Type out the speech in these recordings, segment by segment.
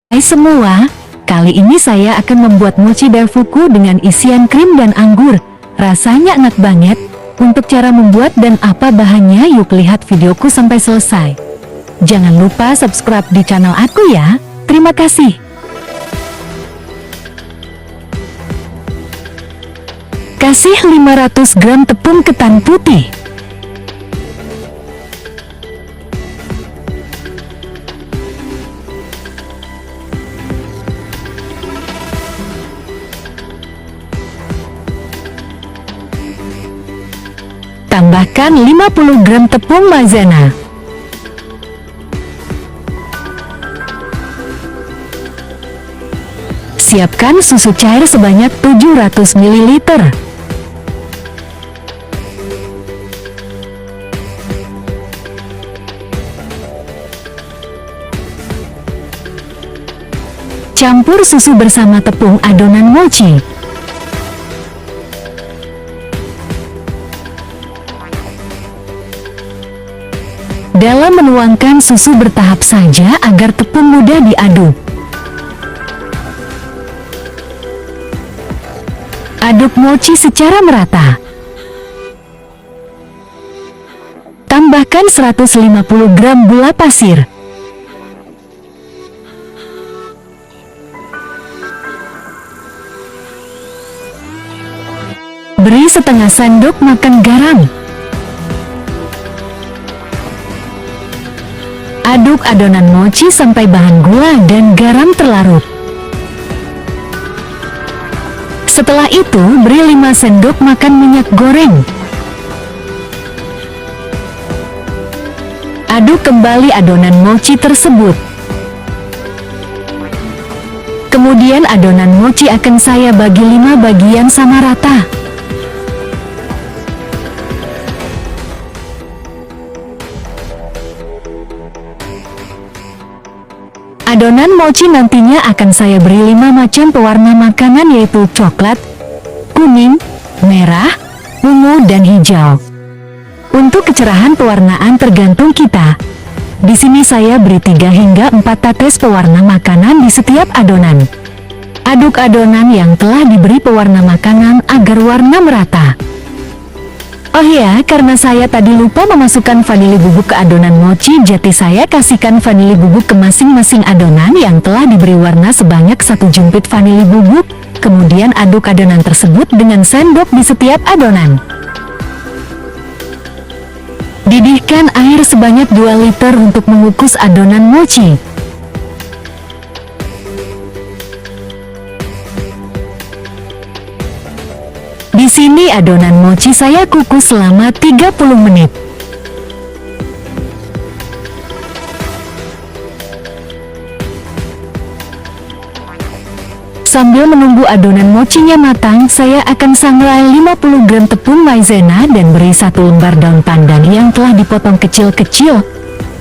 Hai semua, kali ini saya akan membuat mochi daifuku dengan isian krim dan anggur. Rasanya enak banget. Untuk cara membuat dan apa bahannya, yuk lihat videoku sampai selesai. Jangan lupa subscribe di channel aku ya. Terima kasih. Kasih 500 gram tepung ketan putih. Tambahkan 50 gram tepung maizena. Siapkan susu cair sebanyak 700 ml. Campur susu bersama tepung adonan mochi. Dalam menuangkan susu bertahap saja agar tepung mudah diaduk. Aduk mochi secara merata. Tambahkan 150 gram gula pasir. Beri setengah sendok makan garam. Aduk adonan mochi sampai bahan gula dan garam terlarut. Setelah itu, beri 5 sendok makan minyak goreng. Aduk kembali adonan mochi tersebut. Kemudian adonan mochi akan saya bagi 5 bagian sama rata. Adonan mochi nantinya akan saya beri 5 macam pewarna makanan, yaitu coklat, kuning, merah, ungu, dan hijau. Untuk kecerahan pewarnaan tergantung kita. Di sini saya beri 3 hingga 4 tetes pewarna makanan di setiap adonan. Aduk adonan yang telah diberi pewarna makanan agar warna merata. Oh ya, karena saya tadi lupa memasukkan vanili bubuk ke adonan mochi, jadi saya kasihkan vanili bubuk ke masing-masing adonan yang telah diberi warna sebanyak 1 jumpit vanili bubuk. Kemudian aduk adonan tersebut dengan sendok di setiap adonan. Didihkan air sebanyak 2 liter untuk mengukus adonan mochi. Di sini adonan mochi saya kukus selama 30 menit. Sambil menunggu adonan mochinya matang, saya akan sangrai 50 gram tepung maizena dan beri 1 lembar daun pandan yang telah dipotong kecil-kecil.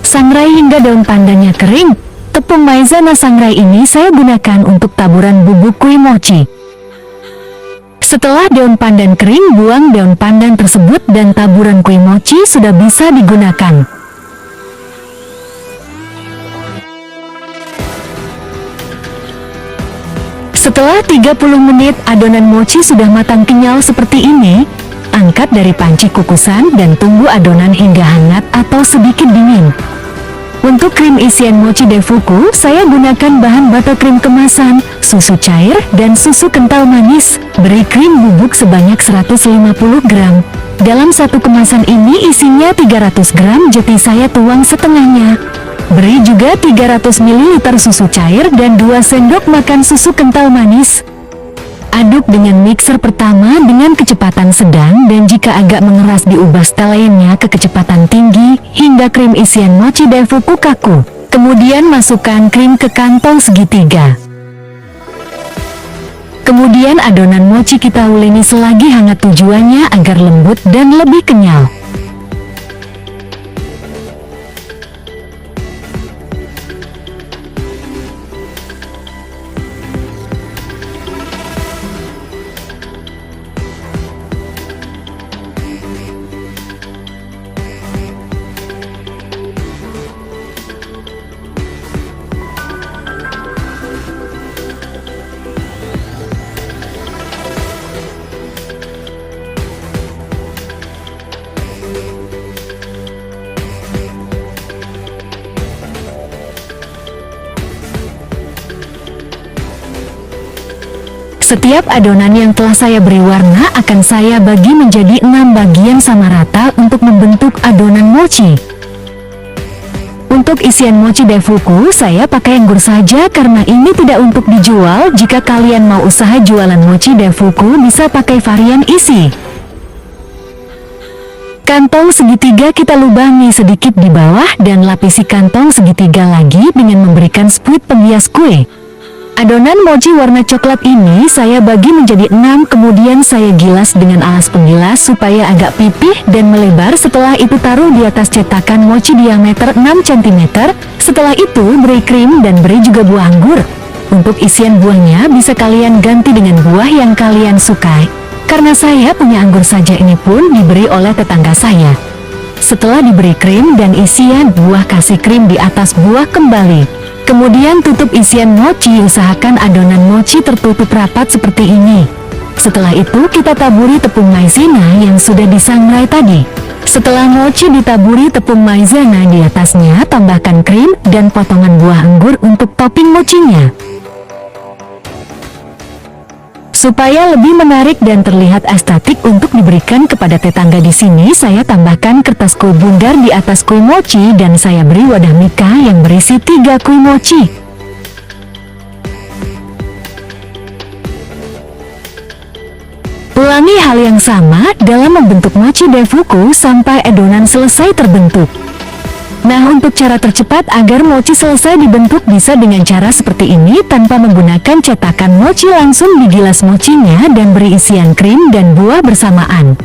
Sangrai hingga daun pandannya kering. Tepung maizena sangrai ini saya gunakan untuk taburan bubuk kue mochi. Setelah daun pandan kering, buang daun pandan tersebut dan taburan kue mochi sudah bisa digunakan. Setelah 30 menit adonan mochi sudah matang kenyal seperti ini, angkat dari panci kukusan dan tunggu adonan hingga hangat atau sedikit dingin. Untuk krim isian mochi daifuku, saya gunakan bahan buttercream kemasan, susu cair, dan susu kental manis. Beri krim bubuk sebanyak 150 gram. Dalam satu kemasan ini isinya 300 gram, jadi saya tuang setengahnya. Beri juga 300 ml susu cair dan 2 sendok makan susu kental manis. Aduk dengan mixer pertama dengan kecepatan sedang, dan jika agak mengeras diubah setelahnya ke kecepatan tinggi hingga krim isian mochi daifuku kaku. Kemudian masukkan krim ke kantong segitiga. Kemudian adonan mochi kita uleni selagi hangat, tujuannya agar lembut dan lebih kenyal. Setiap adonan yang telah saya beri warna akan saya bagi menjadi 6 bagian sama rata untuk membentuk adonan mochi. Untuk isian mochi daifuku, saya pakai anggur saja karena ini tidak untuk dijual. Jika kalian mau usaha jualan mochi daifuku, bisa pakai varian isi. Kantong segitiga kita lubangi sedikit di bawah dan lapisi kantong segitiga lagi dengan memberikan split penghias kue. Adonan mochi warna coklat ini saya bagi menjadi 6, kemudian saya gilas dengan alas penggilas supaya agak pipih dan melebar. Setelah itu taruh di atas cetakan mochi diameter 6 cm. Setelah itu beri krim dan beri juga buah anggur. Untuk isian buahnya bisa kalian ganti dengan buah yang kalian sukai. Karena saya punya anggur saja, ini pun diberi oleh tetangga saya. Setelah diberi krim dan isian buah, kasih krim di atas buah kembali. Kemudian tutup isian mochi, usahakan adonan mochi tertutup rapat seperti ini. Setelah itu kita taburi tepung maizena yang sudah disangrai tadi. Setelah mochi ditaburi tepung maizena di atasnya, tambahkan krim dan potongan buah anggur untuk topping mochinya. Supaya lebih menarik dan terlihat estetik untuk diberikan kepada tetangga, di sini saya tambahkan kertas kue bundar di atas kue mochi dan saya beri wadah mika yang berisi 3 kue mochi. Ulangi hal yang sama dalam membentuk mochi daifuku sampai adonan selesai terbentuk. Nah, untuk cara tercepat agar mochi selesai dibentuk bisa dengan cara seperti ini. Tanpa menggunakan cetakan mochi, langsung digilas mochinya dan beri isian krim dan buah bersamaan.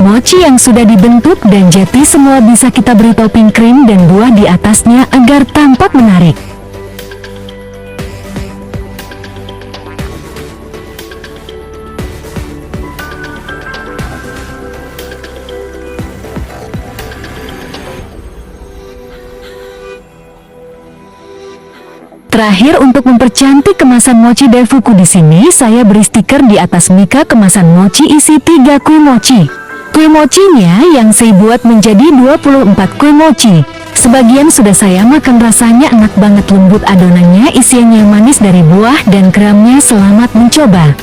Mochi yang sudah dibentuk dan jadi semua bisa kita beri topping krim dan buah di atasnya agar tampak menarik. Terakhir, untuk mempercantik kemasan mochi daifuku, di sini saya beri stiker di atas mika kemasan mochi isi 3 kue mochi. Kue mochinya yang saya buat menjadi 24 kue mochi. Sebagian sudah saya makan, rasanya enak banget, lembut adonannya, isiannya manis dari buah dan krimnya. Selamat mencoba.